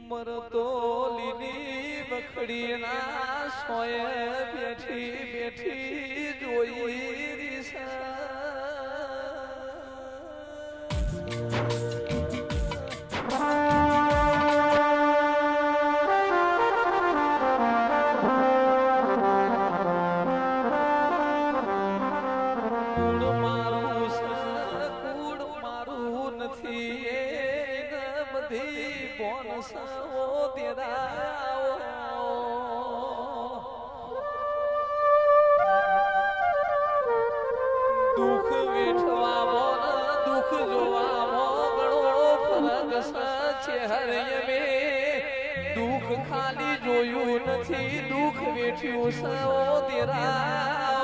મરતો લીલી બખડીના સોયે બેઠી બેઠી જોઈ રીસા દુઃખ વેઠવા દુઃખ જોવા ઘણો ફરક ચહેરે મે દુઃખ ખાલી જોયું નથી દુઃખ વેઠ્યું સૌ તેરા